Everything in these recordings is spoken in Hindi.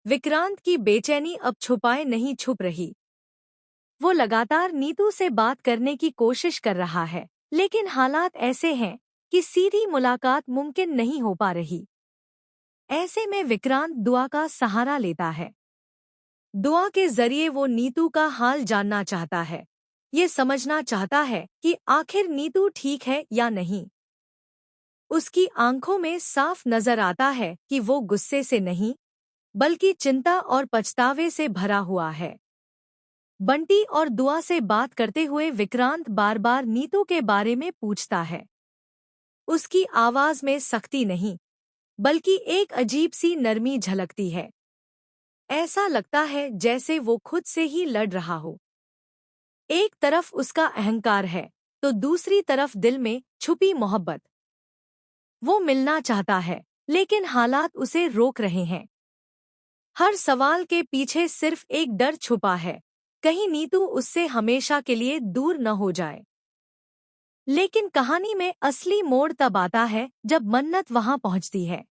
विक्रांत की बेचैनी अब छुपाए नहीं छुप रही। वो लगातार नीतू से बात करने की कोशिश कर रहा है, लेकिन हालात ऐसे हैं कि सीधी मुलाकात मुमकिन नहीं हो पा रही। ऐसे में विक्रांत दुआ का सहारा लेता है। दुआ के जरिए वो नीतू का हाल जानना चाहता है। ये समझना चाहता है कि आखिर नीतू ठीक है या नहीं। उसकी आंखों में साफ नजर आता है कि वो गुस्से से नहीं, बल्कि चिंता और पछतावे से भरा हुआ है। बंटी और दुआ से बात करते हुए विक्रांत बार बार नीतू के बारे में पूछता है। उसकी आवाज में सख्ती नहीं, बल्कि एक अजीब सी नरमी झलकती है। ऐसा लगता है जैसे वो खुद से ही लड़ रहा हो। एक तरफ उसका अहंकार है, तो दूसरी तरफ दिल में छुपी मोहब्बत। वो मिलना चाहता है, लेकिन हालात उसे रोक रहे हैं। हर सवाल के पीछे सिर्फ एक डर छुपा है, कहीं नीतू उससे हमेशा के लिए दूर न हो जाए। लेकिन कहानी में असली मोड़ तब आता है जब मन्नत वहां पहुंचती है।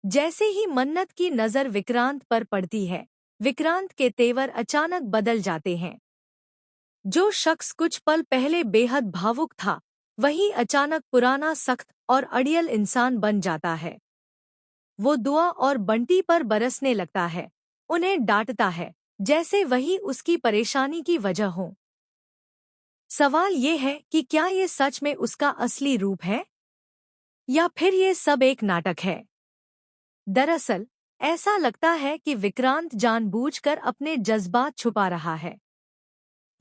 जैसे ही मन्नत की नजर विक्रांत पर पड़ती है, विक्रांत के तेवर अचानक बदल जाते हैं। जो शख्स कुछ पल पहले बेहद भावुक था, वही अचानक पुराना सख्त और अड़ियल इंसान बन जाता है। वो दुआ और बंटी पर बरसने लगता है, उन्हें डांटता है, जैसे वही उसकी परेशानी की वजह हो। सवाल ये है कि क्या ये सच में उसका असली रूप है, या फिर ये सब एक नाटक है। दरअसल ऐसा लगता है कि विक्रांत जानबूझकर अपने जज्बात छुपा रहा है।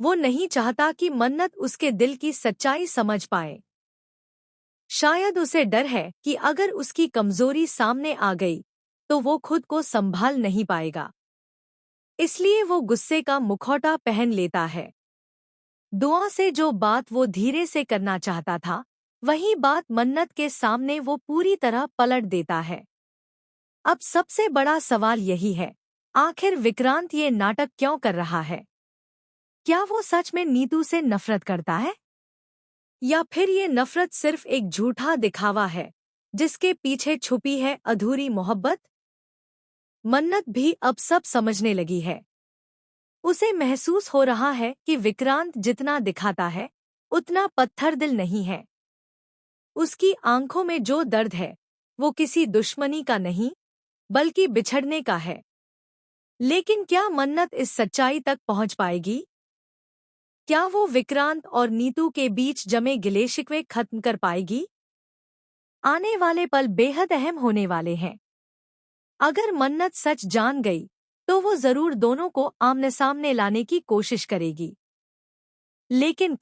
वो नहीं चाहता कि मन्नत उसके दिल की सच्चाई समझ पाए। शायद उसे डर है कि अगर उसकी कमजोरी सामने आ गई, तो वो खुद को संभाल नहीं पाएगा। इसलिए वो गुस्से का मुखौटा पहन लेता है। दुआ से जो बात वो धीरे से करना चाहता था, वही बात मन्नत के सामने वो पूरी तरह पलट देता है। अब सबसे बड़ा सवाल यही है, आखिर विक्रांत ये नाटक क्यों कर रहा है? क्या वो सच में नीतू से नफरत करता है, या फिर ये नफरत सिर्फ एक झूठा दिखावा है, जिसके पीछे छुपी है अधूरी मोहब्बत? मन्नत भी अब सब समझने लगी है। उसे महसूस हो रहा है कि विक्रांत जितना दिखाता है, उतना पत्थर दिल नहीं है। उसकी आंखों में जो दर्द है, वो किसी दुश्मनी का नहीं, बल्कि बिछड़ने का है। लेकिन क्या मन्नत इस सच्चाई तक पहुंच पाएगी? क्या वो विक्रांत और नीतू के बीच जमे गिले शिकवे खत्म कर पाएगी? आने वाले पल बेहद अहम होने वाले हैं। अगर मन्नत सच जान गई, तो वो जरूर दोनों को आमने सामने लाने की कोशिश करेगी। लेकिन